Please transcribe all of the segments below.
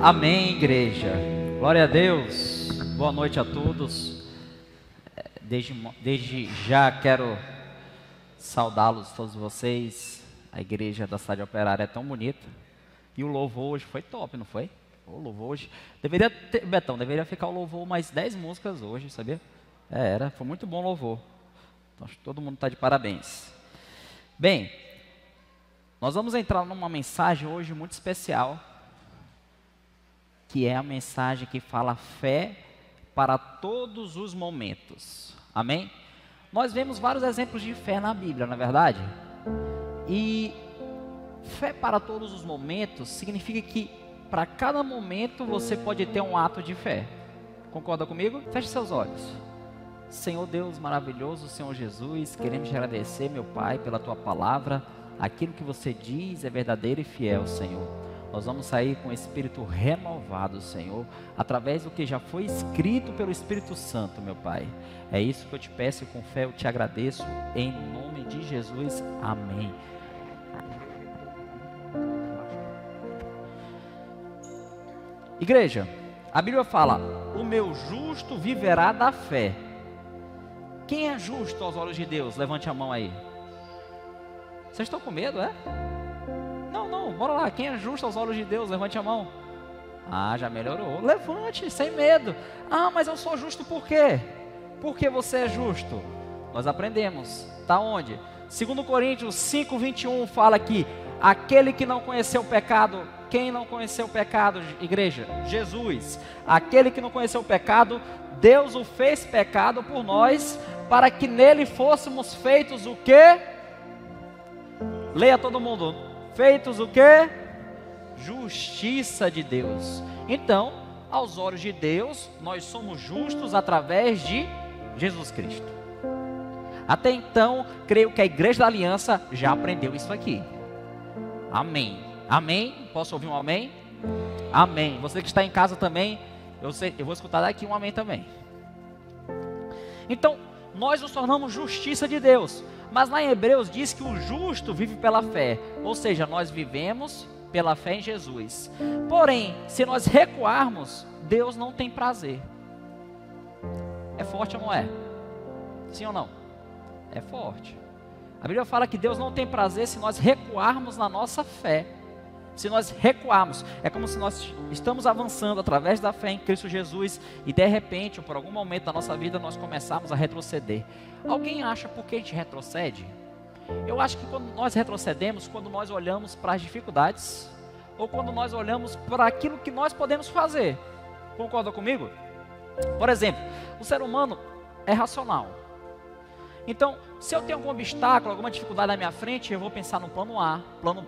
Amém, igreja. Glória a Deus. Boa noite a todos. Desde já quero saudá-los, todos vocês. A igreja da Cidade Operária é tão bonita. E o louvor hoje foi top, não foi? O louvor hoje... Betão, deveria ficar o louvor mais 10 músicas hoje, sabia? Foi muito bom o louvor. Então, todo mundo está de parabéns. Bem, nós vamos entrar numa mensagem hoje muito especial, que é a mensagem que fala fé para todos os momentos. Amém? Nós vemos vários exemplos de fé na Bíblia, não é verdade? E fé para todos os momentos significa que para cada momento você pode ter um ato de fé. Concorda comigo? Feche seus olhos. Senhor Deus maravilhoso, Senhor Jesus, queremos te agradecer, meu Pai, pela tua palavra. Aquilo que você diz é verdadeiro e fiel, Senhor. Nós vamos sair com o espírito renovado, Senhor, através do que já foi escrito pelo Espírito Santo, meu Pai. É isso que eu te peço e com fé eu te agradeço, em nome de Jesus, amém. Igreja, a Bíblia fala, o meu justo viverá da fé. Quem é justo aos olhos de Deus? Levante a mão aí. Vocês estão com medo, é? Não, bora lá. Quem é justo aos olhos de Deus? Levante a mão. Ah, já melhorou. Levante, sem medo. Ah, mas eu sou justo por quê? Por que você é justo? Nós aprendemos. Está onde? 2 Coríntios 5:21 fala que aquele que não conheceu o pecado, quem não conheceu o pecado, igreja? Jesus. Aquele que não conheceu o pecado, Deus o fez pecado por nós, para que nele fôssemos feitos o quê? Leia todo mundo. Feitos o quê? Justiça de Deus. Então, aos olhos de Deus, nós somos justos através de Jesus Cristo. Até então, creio que a Igreja da Aliança já aprendeu isso aqui. Amém. Amém? Posso ouvir um amém? Amém. Você que está em casa também, eu vou escutar daqui um amém também. Então, nós nos tornamos justiça de Deus. Mas lá em Hebreus diz que o justo vive pela fé. Ou seja, nós vivemos pela fé em Jesus. Porém, se nós recuarmos, Deus não tem prazer. É forte ou não é? Sim ou não? É forte. A Bíblia fala que Deus não tem prazer se nós recuarmos na nossa fé. Se nós recuarmos, é como se nós estamos avançando através da fé em Cristo Jesus e de repente, ou por algum momento da nossa vida, nós começarmos a retroceder. Alguém acha por que a gente retrocede? Eu acho que quando nós retrocedemos, quando nós olhamos para as dificuldades, ou quando nós olhamos para aquilo que nós podemos fazer. Concorda comigo? Por exemplo, o ser humano é racional. Então, se eu tenho algum obstáculo, alguma dificuldade na minha frente, eu vou pensar no plano A.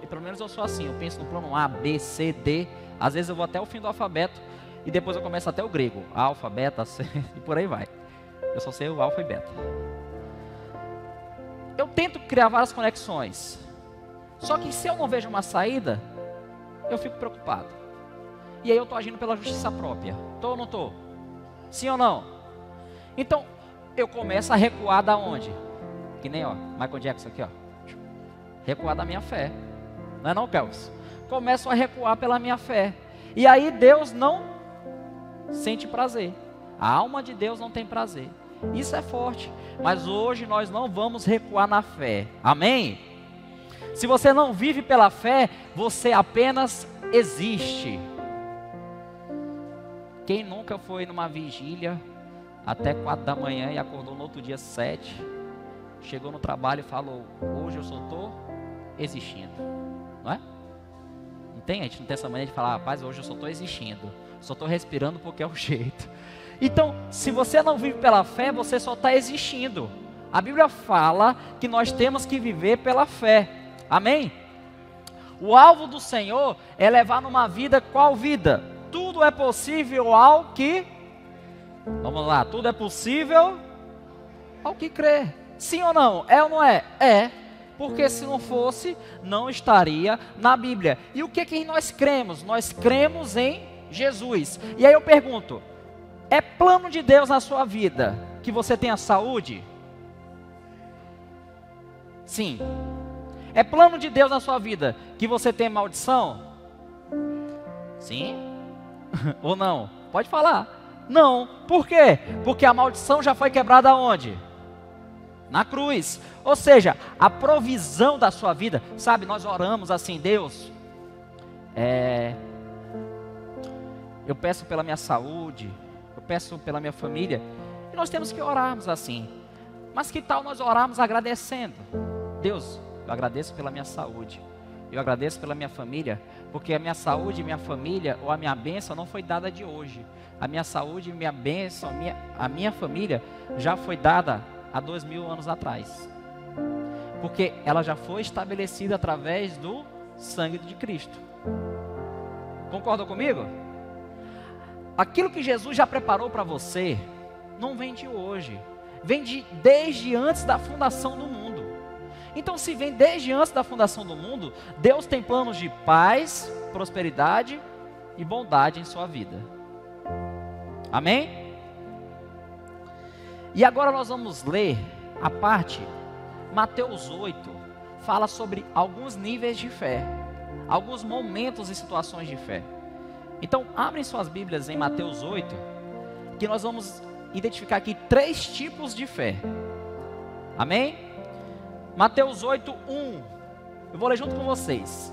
Pelo menos eu sou assim, eu penso no plano A, B, C, D. Às vezes eu vou até o fim do alfabeto e depois eu começo até o grego. Alfa, beta, C e por aí vai. Eu só sei o alfa e beta. Eu tento criar várias conexões. Só que se eu não vejo uma saída, eu fico preocupado. E aí eu estou agindo pela justiça própria. Estou ou não estou? Sim ou não? Então, eu começo a recuar da onde? Que nem, Michael Jackson aqui, recuar da minha fé. Não é não, Kelvis? Começo a recuar pela minha fé. E aí Deus não sente prazer. A alma de Deus não tem prazer. Isso é forte. Mas hoje nós não vamos recuar na fé. Amém? Se você não vive pela fé, você apenas existe. Quem nunca foi numa vigília até 4 da manhã e acordou no outro dia 7, chegou no trabalho e falou, hoje eu só estou existindo, não é? Não tem? A gente não tem essa maneira de falar, rapaz, hoje eu só estou existindo, só estou respirando porque é o jeito. Então, se você não vive pela fé, você só está existindo. A Bíblia fala que nós temos que viver pela fé, amém? O alvo do Senhor é levar numa vida, qual vida? Tudo é possível ao que... Vamos lá, tudo é possível ao que crê. Sim ou não? É ou não é? É. Porque se não fosse, não estaria na Bíblia. E o que nós cremos? Nós cremos em Jesus. E aí eu pergunto, é plano de Deus na sua vida que você tenha saúde? Sim. É plano de Deus na sua vida que você tenha maldição? Sim. Ou não? Pode falar. Não. Por quê? Porque a maldição já foi quebrada aonde? Na cruz. Ou seja, a provisão da sua vida. Sabe, nós oramos assim, Deus, eu peço pela minha saúde, eu peço pela minha família. E nós temos que orarmos assim. Mas que tal nós orarmos agradecendo? Deus, eu agradeço pela minha saúde. Eu agradeço pela minha família, porque a minha saúde, minha família, ou a minha bênção não foi dada de hoje. A minha saúde, minha bênção, a minha família já foi dada há 2000 anos atrás. Porque ela já foi estabelecida através do sangue de Cristo. Concordam comigo? Aquilo que Jesus já preparou para você, não vem de hoje. Vem desde antes da fundação do mundo. Então, se vem desde antes da fundação do mundo, Deus tem planos de paz, prosperidade e bondade em sua vida. Amém? E agora nós vamos ler a parte, Mateus 8, fala sobre alguns níveis de fé, alguns momentos e situações de fé. Então, abrem suas Bíblias em Mateus 8, que nós vamos identificar aqui 3 tipos de fé. Amém? Mateus 8, 1. Eu vou ler junto com vocês.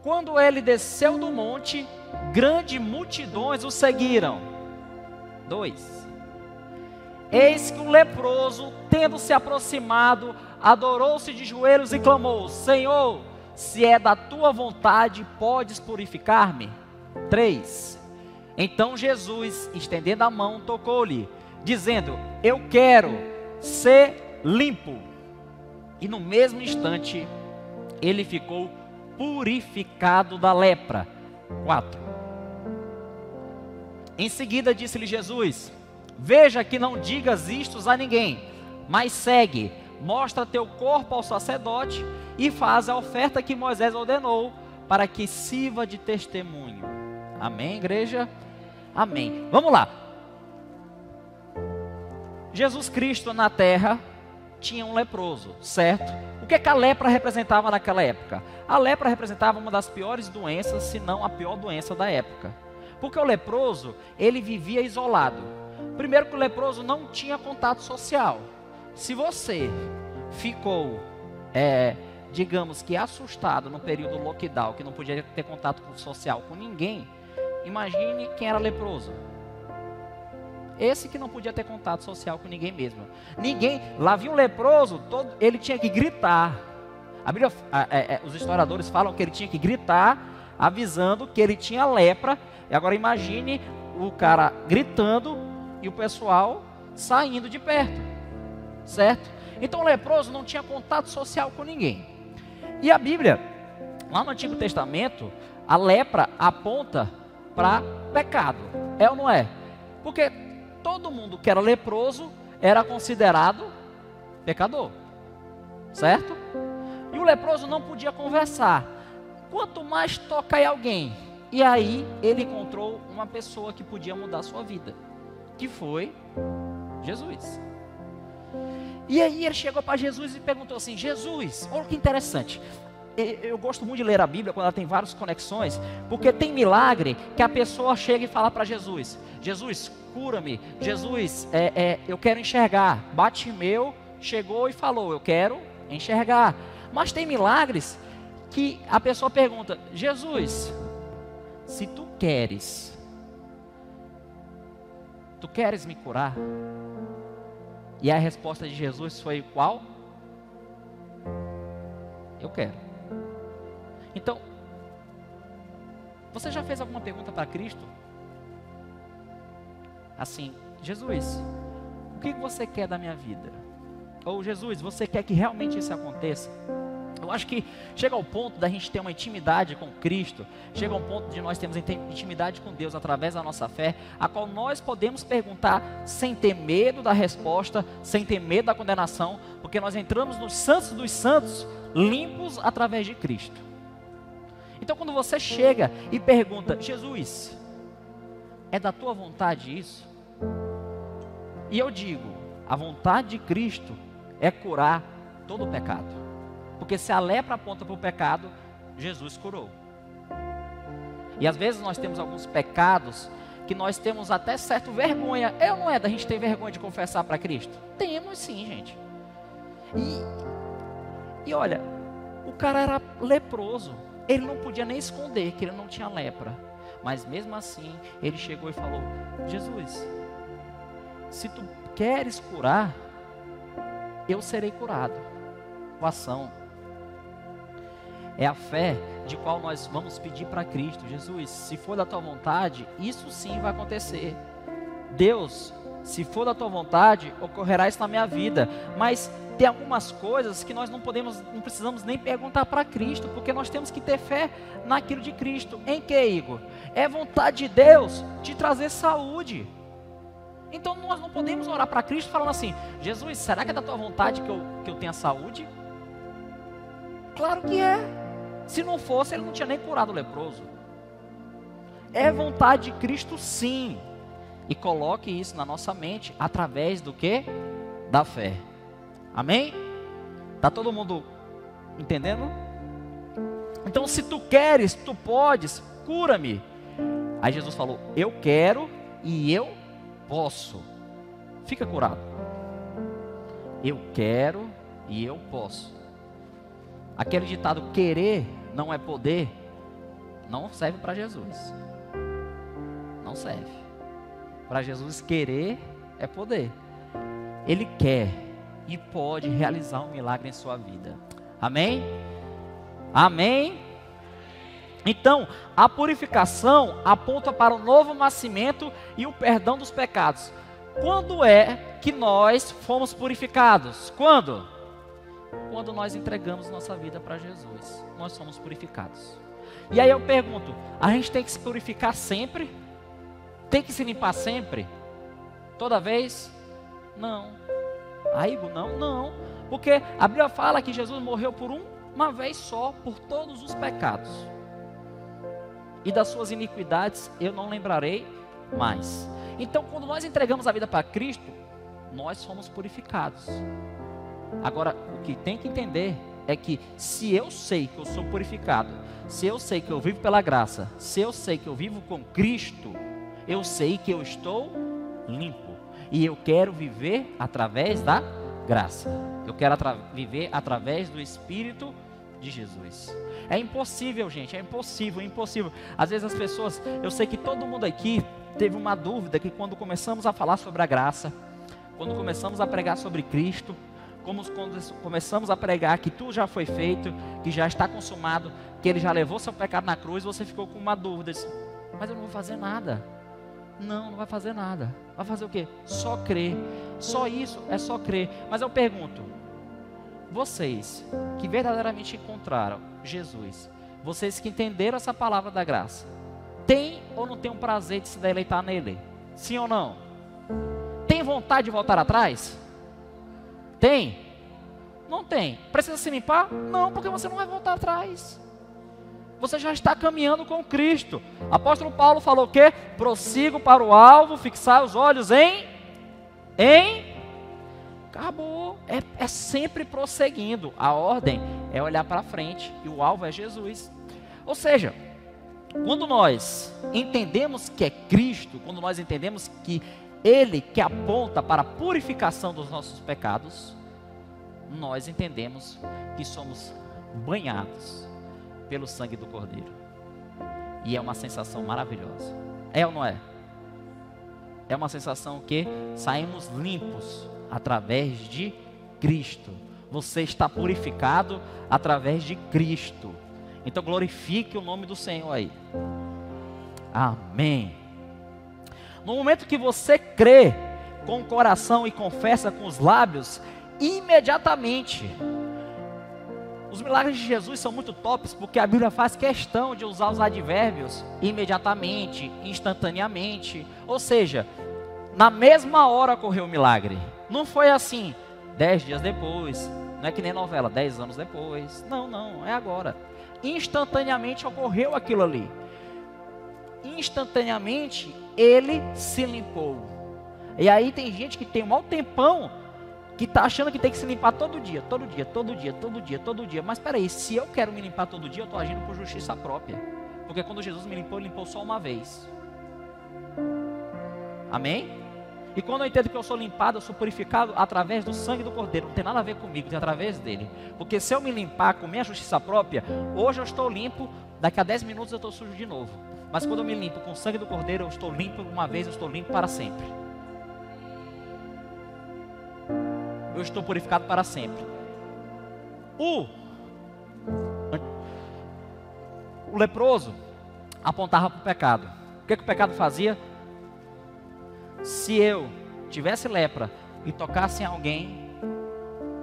Quando ele desceu do monte, grandes multidões o seguiram. 2. Eis que um leproso, tendo se aproximado, adorou-se de joelhos e clamou: Senhor, se é da tua vontade, podes purificar-me. 3. Então Jesus, estendendo a mão, tocou-lhe, dizendo: eu quero ser limpo. E no mesmo instante, ele ficou purificado da lepra. 4. Em seguida disse-lhe Jesus: veja que não digas isto a ninguém, mas segue, mostra teu corpo ao sacerdote e faz a oferta que Moisés ordenou, para que sirva de testemunho. Amém, igreja? Amém. Vamos lá. Jesus Cristo na terra tinha um leproso, certo? O que é que a lepra representava naquela época? A lepra representava uma das piores doenças, se não a pior doença da época. Porque o leproso, ele vivia isolado. Primeiro que o leproso não tinha contato social. Se você ficou, digamos que assustado no período lockdown, que não podia ter contato social com ninguém, imagine quem era leproso. Esse que não podia ter contato social com ninguém mesmo. Ninguém, lá vinha um leproso, ele tinha que gritar. A Bíblia, os historiadores falam que ele tinha que gritar, avisando que ele tinha lepra. E agora imagine o cara gritando e o pessoal saindo de perto, certo? Então o leproso não tinha contato social com ninguém. E a Bíblia, lá no Antigo Testamento, a lepra aponta para pecado. É ou não é? Porque todo mundo que era leproso era considerado pecador, certo? E o leproso não podia conversar. Quanto mais tocar em alguém. E aí ele encontrou uma pessoa que podia mudar a sua vida, que foi Jesus. E aí ele chegou para Jesus e perguntou assim: Jesus, olha que interessante. Eu gosto muito de ler a Bíblia quando ela tem várias conexões, porque tem milagre que a pessoa chega e fala para Jesus: Jesus, cura-me. Jesus, eu quero enxergar. Bartimeu chegou e falou: eu quero enxergar. Mas tem milagres que a pessoa pergunta: Jesus, se tu queres me curar? E a resposta de Jesus foi qual? Eu quero. Então, você já fez alguma pergunta para Cristo? Assim: Jesus, o que você quer da minha vida? Ou Jesus, você quer que realmente isso aconteça? Eu acho que chega ao ponto da gente ter uma intimidade com Cristo, chega ao ponto de nós termos intimidade com Deus através da nossa fé, a qual nós podemos perguntar sem ter medo da resposta, sem ter medo da condenação, porque nós entramos nos santos dos santos, limpos através de Cristo. Então quando você chega e pergunta: Jesus, é da tua vontade isso? E eu digo, a vontade de Cristo é curar todo o pecado. Porque se a lepra aponta para o pecado, Jesus curou. E às vezes nós temos alguns pecados que nós temos até certa vergonha. É ou não é da gente ter vergonha de confessar para Cristo? Temos sim, gente. E olha, o cara era leproso. Ele não podia nem esconder que ele não tinha lepra. Mas mesmo assim, ele chegou e falou: Jesus, se tu queres curar, eu serei curado. Com ação. É a fé de qual nós vamos pedir para Cristo: Jesus, se for da tua vontade, isso sim vai acontecer. Deus, se for da tua vontade, ocorrerá isso na minha vida. Mas tem algumas coisas que nós não precisamos nem perguntar para Cristo, porque nós temos que ter fé naquilo de Cristo. Em que, Igor? É vontade de Deus te trazer saúde. Então nós não podemos orar para Cristo falando assim: Jesus, será que é da tua vontade que eu tenha saúde? Claro que é. Se não fosse, ele não tinha nem curado o leproso. É vontade de Cristo sim. E coloque isso na nossa mente através do quê? Da fé. Amém? Tá todo mundo entendendo? Então, se tu queres, tu podes, cura-me. Aí Jesus falou: eu quero e eu posso. Fica curado. Eu quero e eu posso. Aquele ditado querer não é poder, não serve para Jesus. Não serve. Para Jesus, querer é poder. Ele quer e pode realizar um milagre em sua vida. Amém? Amém? Então, a purificação aponta para o novo nascimento e o perdão dos pecados. Quando é que nós fomos purificados? Quando? Quando nós entregamos nossa vida para Jesus, nós somos purificados. E aí eu pergunto: a gente tem que se purificar sempre? Tem que se limpar sempre? Toda vez? Não. Aí, não. Porque a Bíblia fala que Jesus morreu por uma vez só, por todos os pecados. E das suas iniquidades eu não lembrarei mais. Então, quando nós entregamos a vida para Cristo, nós somos purificados. Agora, o que tem que entender é que se eu sei que eu sou purificado, se eu sei que eu vivo pela graça, se eu sei que eu vivo com Cristo, eu sei que eu estou limpo. E eu quero viver através da graça. Eu quero viver através do Espírito de Jesus. É impossível, gente, é impossível. Às vezes as pessoas, eu sei que todo mundo aqui teve uma dúvida que quando começamos a falar sobre a graça, quando começamos a pregar sobre Cristo, quando começamos a pregar que tudo já foi feito, que já está consumado, que Ele já levou seu pecado na cruz, você ficou com uma dúvida: mas eu não vou fazer nada. Não vai fazer nada. Vai fazer o quê? Só crer. Só isso, é só crer. Mas eu pergunto: vocês que verdadeiramente encontraram Jesus, vocês que entenderam essa palavra da graça, tem ou não tem um prazer de se deleitar nele? Sim ou não? Tem vontade de voltar atrás? Tem? Não tem. Precisa se limpar? Não, porque você não vai voltar atrás. Você já está caminhando com Cristo. Apóstolo Paulo falou o quê? Prossigo para o alvo, fixar os olhos em? Acabou. É sempre prosseguindo. A ordem é olhar para frente e o alvo é Jesus. Ou seja, quando nós entendemos que é Cristo, quando nós entendemos que Ele que aponta para a purificação dos nossos pecados, nós entendemos que somos banhados pelo sangue do Cordeiro. E é uma sensação maravilhosa. É ou não é? É uma sensação que saímos limpos através de Cristo. Você está purificado através de Cristo. Então glorifique o nome do Senhor aí. Amém. No momento que você crê com o coração e confessa com os lábios, imediatamente. Os milagres de Jesus são muito tops, porque a Bíblia faz questão de usar os advérbios imediatamente, instantaneamente. Ou seja, na mesma hora ocorreu o milagre. Não foi assim, 10 dias depois. Não é que nem novela, 10 anos depois. Não, é agora. Instantaneamente ocorreu aquilo ali. Instantaneamente ele se limpou. E aí tem gente que tem um mau tempão, que está achando que tem que se limpar todo dia. Mas espera aí, se eu quero me limpar todo dia, eu estou agindo por justiça própria. Porque quando Jesus me limpou, ele limpou só uma vez. Amém? E quando eu entendo que eu sou limpado, eu sou purificado através do sangue do Cordeiro. Não tem nada a ver comigo, tem através dele. Porque se eu me limpar com minha justiça própria, hoje eu estou limpo, daqui a 10 minutos eu estou sujo de novo. Mas quando eu me limpo com o sangue do Cordeiro, eu estou limpo uma vez, eu estou limpo para sempre. Eu estou purificado para sempre. O leproso apontava para o pecado. O que o pecado fazia? Se eu tivesse lepra e tocasse em alguém,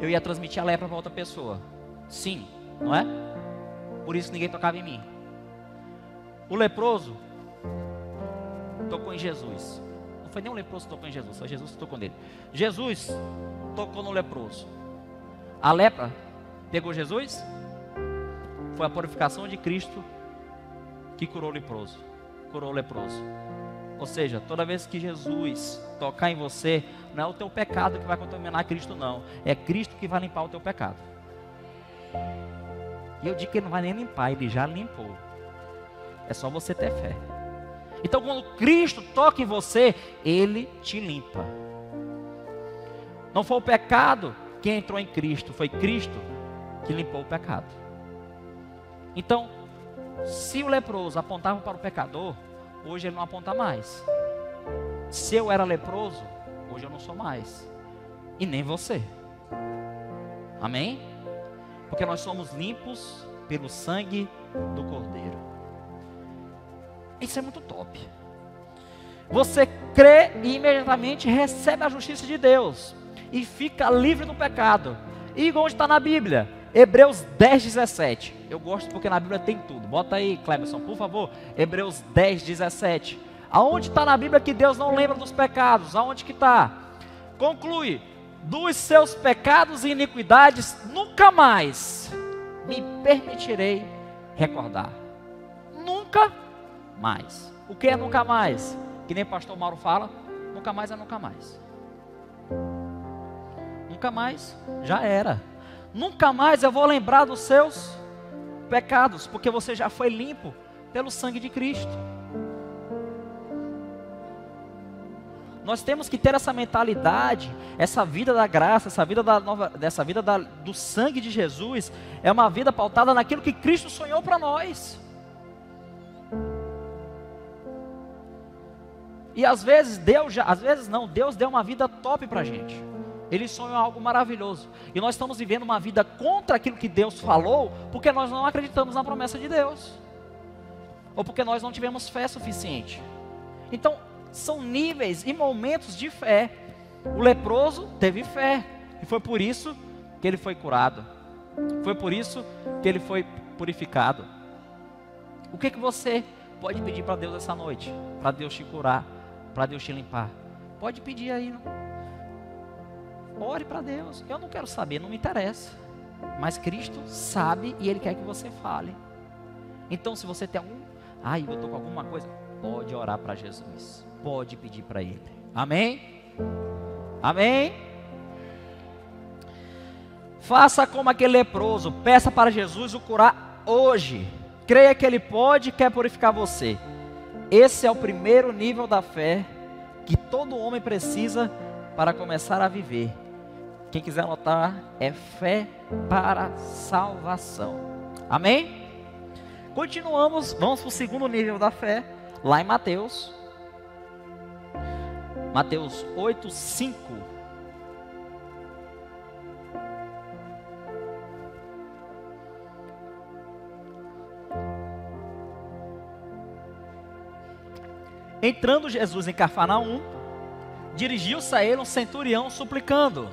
eu ia transmitir a lepra para outra pessoa. Sim, não é? Por isso ninguém tocava em mim. O leproso tocou em Jesus. Não foi nem o leproso que tocou em Jesus, foi Jesus que tocou nele. Jesus tocou no leproso. A lepra pegou Jesus? Foi a purificação de Cristo que curou o leproso. Curou o leproso. Ou seja, toda vez que Jesus tocar em você, não é o teu pecado que vai contaminar Cristo, não. É Cristo que vai limpar o teu pecado. E eu digo que ele não vai nem limpar, ele já limpou. É só você ter fé. Então quando Cristo toca em você, ele te limpa. Não foi o pecado que entrou em Cristo, foi Cristo que limpou o pecado. Então, se o leproso apontava para o pecador, hoje ele não aponta mais. Se eu era leproso, hoje eu não sou mais. E nem você. Amém? Porque nós somos limpos pelo sangue do Cordeiro. Isso é muito top. Você crê e imediatamente recebe a justiça de Deus. E fica livre do pecado. E igual está na Bíblia, Hebreus 10, 17. Eu gosto porque na Bíblia tem tudo. Bota aí, Cleberson, por favor. Hebreus 10, 17. Aonde está na Bíblia que Deus não lembra dos pecados? Aonde que está? Conclui: dos seus pecados e iniquidades nunca mais me permitirei recordar. Nunca mais. O que é nunca mais? Que nem o pastor Mauro fala, nunca mais é nunca mais. Nunca mais, já era. Nunca mais eu vou lembrar dos seus pecados, porque você já foi limpo pelo sangue de Cristo. Nós temos que ter essa mentalidade, essa vida da graça, essa vida do sangue de Jesus, é uma vida pautada naquilo que Cristo sonhou para nós. E às vezes Deus deu uma vida top para a gente. Ele sonhou algo maravilhoso. E nós estamos vivendo uma vida contra aquilo que Deus falou, porque nós não acreditamos na promessa de Deus. Ou porque nós não tivemos fé suficiente. Então, são níveis e momentos de fé. O leproso teve fé. E foi por isso que ele foi curado. Foi por isso que ele foi purificado. O que você pode pedir para Deus essa noite? Para Deus te curar, para Deus te limpar. Pode pedir aí, não? Ore para Deus. Eu não quero saber, não me interessa. Mas Cristo sabe e Ele quer que você fale. Então se você tem eu estou com alguma coisa, pode orar para Jesus. Pode pedir para Ele. Amém? Amém? Faça como aquele leproso. Peça para Jesus o curar hoje. Creia que Ele pode e quer purificar você. Esse é o primeiro nível da fé que todo homem precisa para começar a viver. Quem quiser anotar, é fé para salvação. Amém? Continuamos, vamos para o segundo nível da fé, lá em Mateus. Mateus 8, 5. Entrando Jesus em Cafarnaum, dirigiu-se a ele um centurião suplicando: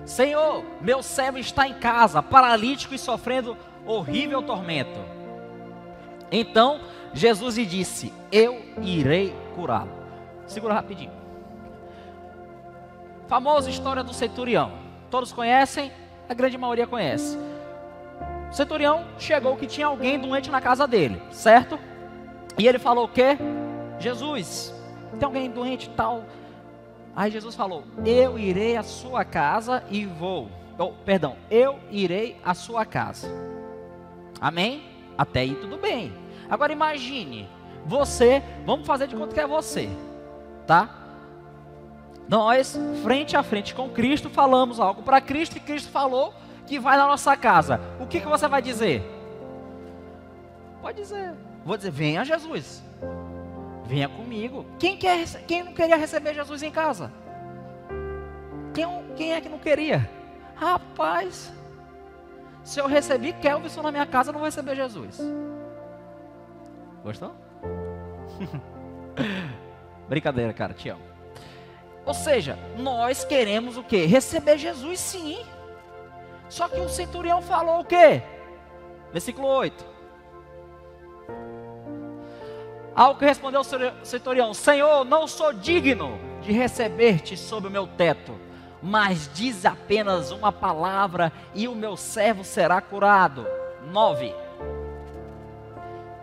Senhor, meu servo está em casa, paralítico e sofrendo horrível tormento. Então Jesus lhe disse: eu irei curá-lo. Segura rapidinho. Famosa história do centurião. Todos conhecem? A grande maioria conhece. O centurião chegou que tinha alguém doente na casa dele, certo? E ele falou o quê? Jesus, tem alguém doente e tal. Aí Jesus falou: eu irei à sua casa e vou. Eu irei à sua casa. Amém? Até aí tudo bem. Agora imagine, você, vamos fazer de conta que é você, tá? Nós, frente a frente com Cristo, falamos algo para Cristo e Cristo falou que vai na nossa casa. O que você vai dizer? Pode dizer. Vou dizer, venha Jesus. Venha comigo. Quem não queria receber Jesus em casa? Quem é que não queria? Rapaz, se eu recebi Kelvin na minha casa, eu não vou receber Jesus. Gostou? Brincadeira, cara, te amo. Ou seja, nós queremos o quê? Receber Jesus, sim. Só que o centurião falou o quê? Versículo 8. Ao que respondeu o centurião: Senhor, não sou digno de receber-te sob o meu teto, mas diz apenas uma palavra e o meu servo será curado. 9.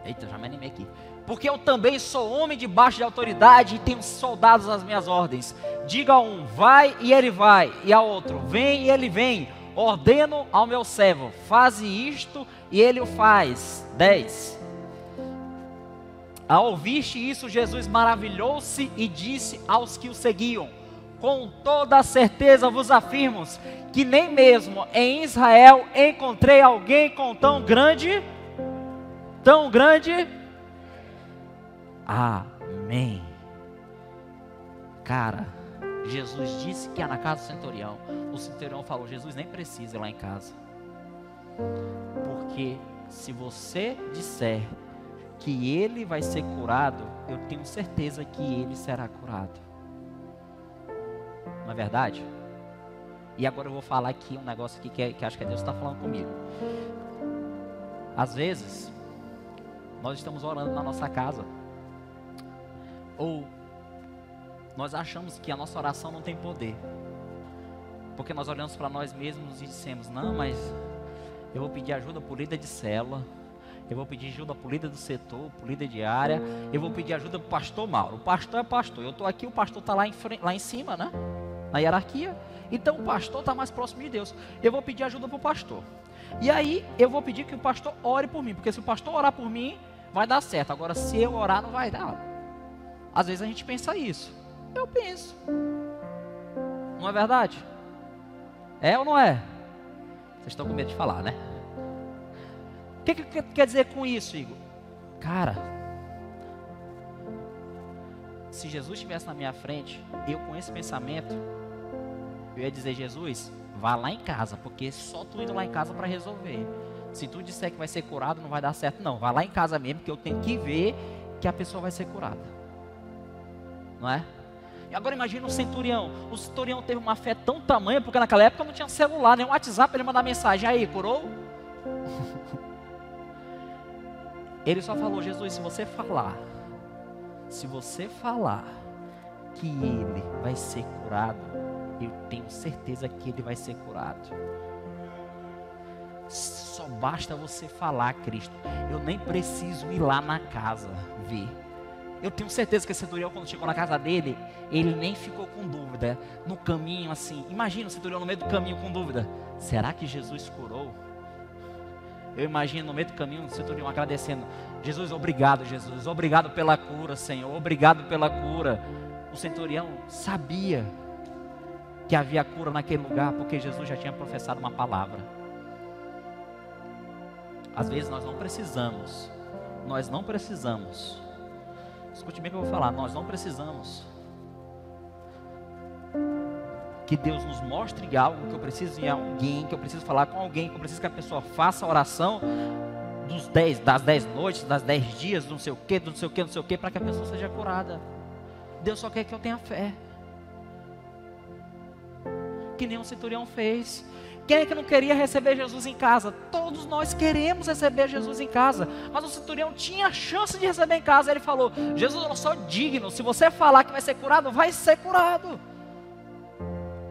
Eita, já me animei aqui. Porque eu também sou homem debaixo de autoridade e tenho soldados às minhas ordens. Diga a um, vai e ele vai, e a outro, vem e ele vem. Ordeno ao meu servo, faze isto e ele o faz. 10. Ao ouviste isso, Jesus maravilhou-se e disse aos que o seguiam: com toda a certeza vos afirmo que nem mesmo em Israel encontrei alguém com tão grande. Amém. Cara, Jesus disse que ia na casa do centurião. O centurião falou: Jesus nem precisa ir lá em casa, porque se você disser que ele vai ser curado, eu tenho certeza que ele será curado. Não é verdade? E agora eu vou falar aqui um negócio aqui que acho que Deus está falando comigo. Às vezes nós estamos orando na nossa casa, ou nós achamos que a nossa oração não tem poder, porque nós olhamos para nós mesmos e dissemos: não, mas eu vou pedir ajuda por líder de célula, eu vou pedir ajuda por líder do setor, por líder de área, eu vou pedir ajuda para o pastor Mauro. O pastor é pastor, eu estou aqui, o pastor está lá em cima, né? Na hierarquia. Então o pastor está mais próximo de Deus. Eu vou pedir ajuda para o pastor. E aí eu vou pedir que o pastor ore por mim, porque se o pastor orar por mim, vai dar certo. Agora se eu orar, não vai dar. Às vezes a gente pensa isso. Eu penso. Não é verdade? É ou não é? Vocês estão com medo de falar, né? O que quer dizer com isso, Igor? Cara, se Jesus estivesse na minha frente, eu com esse pensamento, eu ia dizer: Jesus, vá lá em casa, porque só tu indo lá em casa para resolver. Se tu disser que vai ser curado, não vai dar certo, não. Vá lá em casa mesmo, que eu tenho que ver que a pessoa vai ser curada. Não é? E agora imagina o centurião. O centurião teve uma fé tão tamanha, porque naquela época não tinha celular, nem WhatsApp, ele mandar mensagem: aí, curou? Ele só falou: Jesus, se você falar que ele vai ser curado, eu tenho certeza que ele vai ser curado. Só basta você falar, Cristo. Eu nem preciso ir lá na casa ver. Eu tenho certeza que esse centurião, quando chegou na casa dele, ele nem ficou com dúvida. No caminho assim, imagina o centurião no meio do caminho com dúvida: será que Jesus curou? Eu imagino no meio do caminho o centurião agradecendo: Jesus, obrigado, Jesus, obrigado pela cura, Senhor, obrigado pela cura. O centurião sabia que havia cura naquele lugar, porque Jesus já tinha professado uma palavra. Às vezes nós não precisamos, escute bem o que eu vou falar, nós não precisamos que Deus nos mostre algo, que eu preciso ir a alguém, que eu preciso falar com alguém, que eu preciso que a pessoa faça a oração das 10 noites, das 10 dias, não sei o que, para que a pessoa seja curada. Deus só quer que eu tenha fé, que nem o centurião fez. Quem é que não queria receber Jesus em casa? Todos nós queremos receber Jesus em casa, mas o centurião tinha a chance de receber em casa. Ele falou: Jesus, eu não sou digno, se você falar que vai ser curado, vai ser curado.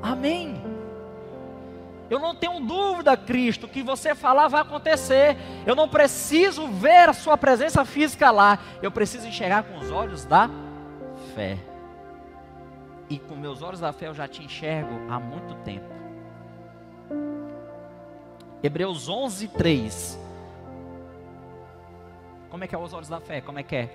Amém. Eu não tenho dúvida, Cristo, que você falar vai acontecer. Eu não preciso ver a sua presença física lá, eu preciso enxergar com os olhos da fé. E com meus olhos da fé eu já te enxergo há muito tempo. Hebreus 11:3. Como é que é os olhos da fé? Como é que é?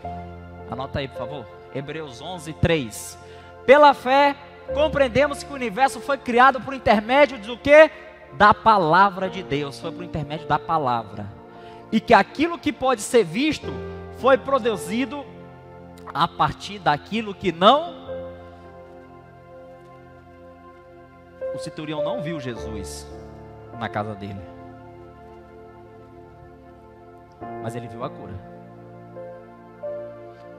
Anota aí, por favor. Hebreus 11, 3. Pela fé, compreendemos que o universo foi criado por intermédio do quê? Da palavra de Deus. Foi por intermédio da palavra. E que aquilo que pode ser visto foi produzido a partir daquilo que não. O centurião não viu Jesus na casa dele, mas ele viu a cura.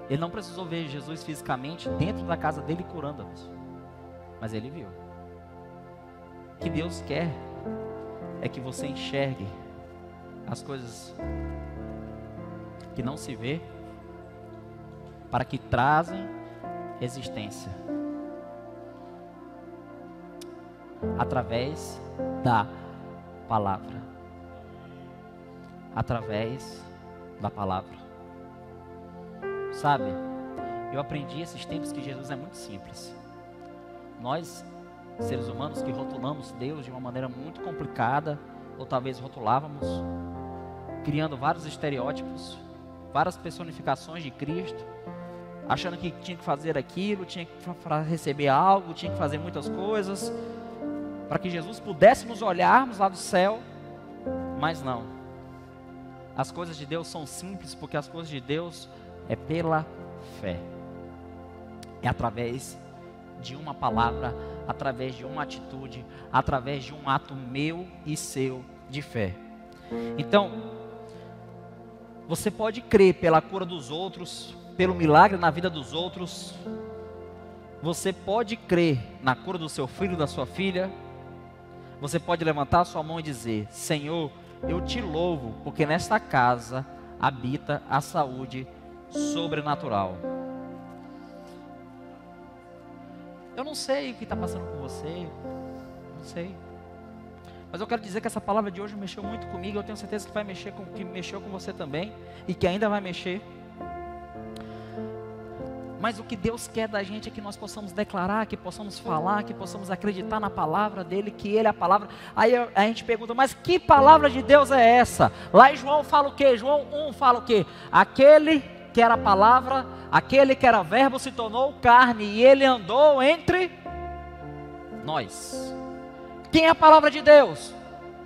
Ele não precisou ver Jesus fisicamente dentro da casa dele curando-os, mas ele viu. O que Deus quer é que você enxergue as coisas que não se vê, para que trazem existência através da palavra. Através da palavra. Sabe, eu aprendi esses tempos que Jesus é muito simples. Nós, seres humanos, que rotulamos Deus de uma maneira muito complicada, ou talvez rotulávamos, criando vários estereótipos, várias personificações de Cristo, achando que tinha que fazer aquilo, tinha que receber algo, tinha que fazer muitas coisas, para que Jesus pudesse nos olharmos lá do céu, mas não. As coisas de Deus são simples, porque as coisas de Deus é pela fé. É através de uma palavra, através de uma atitude, através de um ato meu e seu de fé. Então, você pode crer pela cura dos outros, pelo milagre na vida dos outros. Você pode crer na cura do seu filho, da sua filha. Você pode levantar a sua mão e dizer: Senhor, eu te louvo, porque nesta casa habita a saúde sobrenatural. Eu não sei o que está passando com você, não sei. Mas eu quero dizer que essa palavra de hoje mexeu muito comigo. Eu tenho certeza que vai mexer que mexeu com você também, e que ainda vai mexer. Mas o que Deus quer da gente é que nós possamos declarar, que possamos falar, que possamos acreditar na palavra dele, que ele é a palavra. Aí a gente pergunta: mas que palavra de Deus é essa? Lá em João fala o quê? João 1 fala o quê? Aquele que era a palavra, aquele que era verbo se tornou carne, e ele andou entre nós. Quem é a palavra de Deus?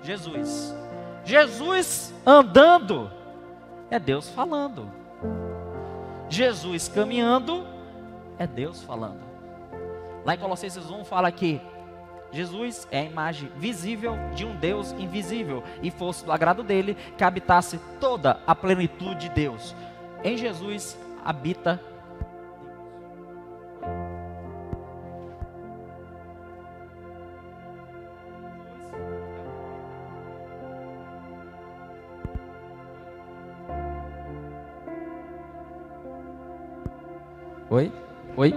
Jesus. Jesus andando é Deus falando. Jesus caminhando é Deus falando. Lá em Colossenses 1 fala que Jesus é a imagem visível de um Deus invisível, e fosse do agrado dele que habitasse toda a plenitude de Deus. Em Jesus habita Oi? Oi?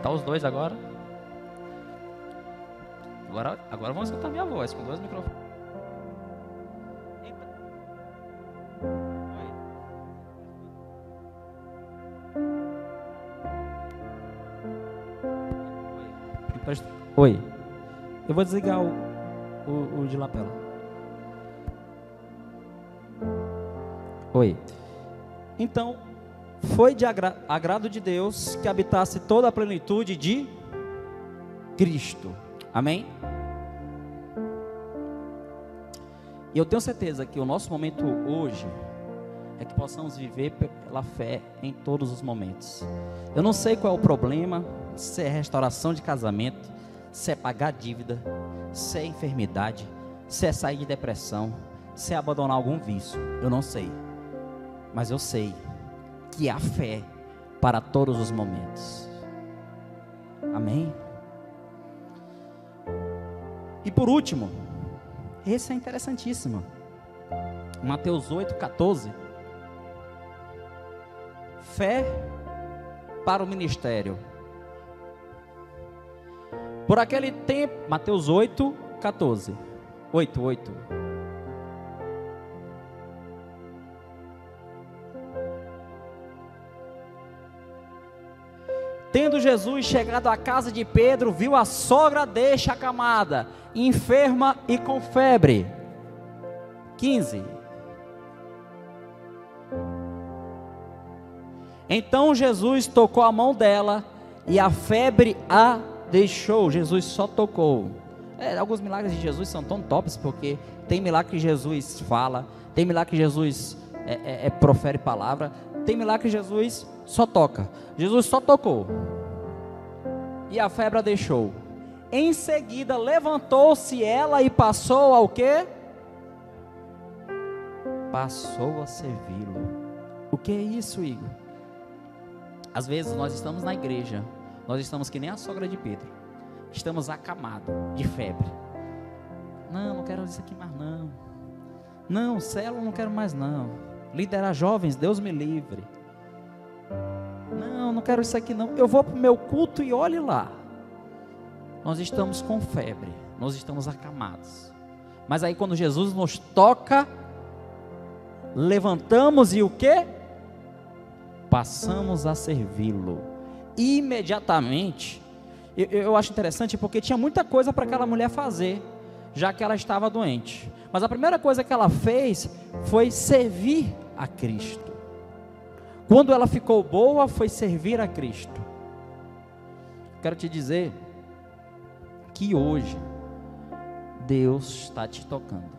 Tá os dois agora? Agora vamos escutar minha voz com dois microfones. Oi. Eu vou desligar o de lapela. Oi. Então, foi de agrado de Deus que habitasse toda a plenitude de Cristo. Amém? E eu tenho certeza que o nosso momento hoje é que possamos viver pela fé em todos os momentos. Eu não sei qual é o problema, se é restauração de casamento, se é pagar dívida, se é enfermidade, se é sair de depressão, se é abandonar algum vício. Eu não sei. Mas eu sei que há fé para todos os momentos. Amém? E por último, esse é interessantíssimo. Mateus 8,14. Fé para o ministério. Por aquele tempo, Mateus 8,14. 8. Tendo Jesus chegado à casa de Pedro, viu a sogra deste acamada, enferma e com febre. 15. Então Jesus tocou a mão dela e a febre a deixou. Jesus só tocou. Alguns milagres de Jesus são tão tops, porque tem milagre que Jesus fala, tem milagre que Jesus profere palavra, tem milagre que Jesus só toca. Jesus só tocou e a febre a deixou. Em seguida levantou-se ela e passou ao quê? Passou a servi-lo. O que é isso, Igor? Às vezes nós estamos na igreja, nós estamos que nem a sogra de Pedro, estamos acamados de febre. Não quero isso aqui mais não. Não, célula não quero mais não. Liderar jovens, Deus me livre. Não quero isso aqui não. Eu vou para o meu culto e olhe lá. Nós estamos com febre, nós estamos acamados. Mas aí quando Jesus nos toca, levantamos e o quê? Passamos a servi-lo. Imediatamente, eu acho interessante porque tinha muita coisa para aquela mulher fazer, já que ela estava doente. Mas a primeira coisa que ela fez foi servir a Cristo. Quando ela ficou boa, foi servir a Cristo. Quero te dizer que hoje Deus está te tocando.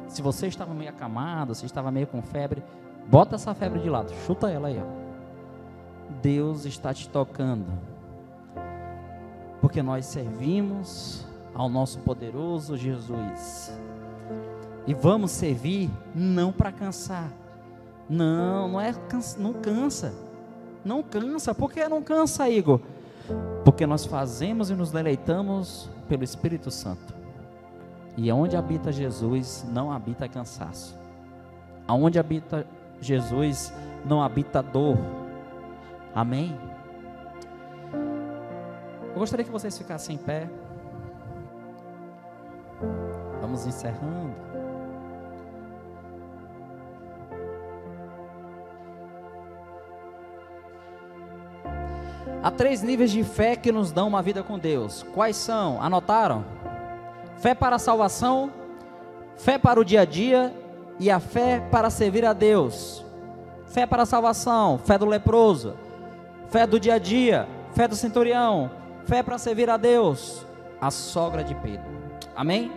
Se você estava meio acamado, se estava meio com febre, bota essa febre de lado, chuta ela aí, ó. Deus está te tocando, porque nós servimos ao nosso poderoso Jesus, e vamos servir não para cansar, não cansa, por que não cansa, Igor? Porque nós fazemos e nos deleitamos pelo Espírito Santo, e onde habita Jesus não habita cansaço, aonde habita Jesus não habita dor. Amém? Eu gostaria que vocês ficassem em pé. Vamos encerrando. Há 3 níveis de fé que nos dão uma vida com Deus. Quais são? Anotaram? Fé para a salvação, fé para o dia a dia e a fé para servir a Deus. Fé para a salvação, fé do leproso, fé do dia a dia, fé do centurião, fé para servir a Deus, a sogra de Pedro. Amém?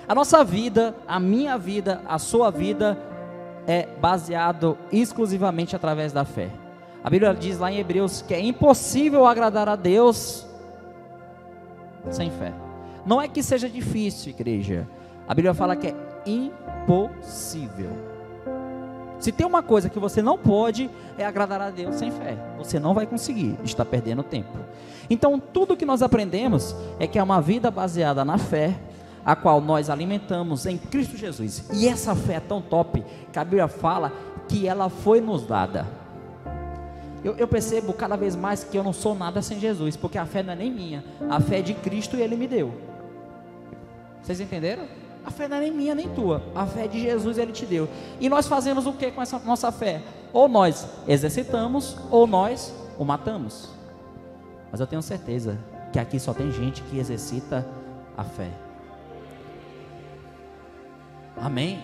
A nossa vida, a minha vida, a sua vida é baseado exclusivamente através da fé. A Bíblia diz lá em Hebreus que é impossível agradar a Deus sem fé. Não é que seja difícil, igreja. A Bíblia fala que é impossível. Se tem uma coisa que você não pode, é agradar a Deus sem fé. Você não vai conseguir, está perdendo tempo. Então tudo que nós aprendemos é que é uma vida baseada na fé, a qual nós alimentamos em Cristo Jesus. E essa fé é tão top, que a Bíblia fala que ela foi nos dada. Eu percebo cada vez mais que eu não sou nada sem Jesus, porque a fé não é nem minha, a fé é de Cristo e Ele me deu. Vocês entenderam? A fé não é nem minha nem tua, a fé é de Jesus e Ele te deu. E nós fazemos o que com essa nossa fé? Ou nós exercitamos, ou nós o matamos. Mas eu tenho certeza que aqui só tem gente que exercita a fé. Amém?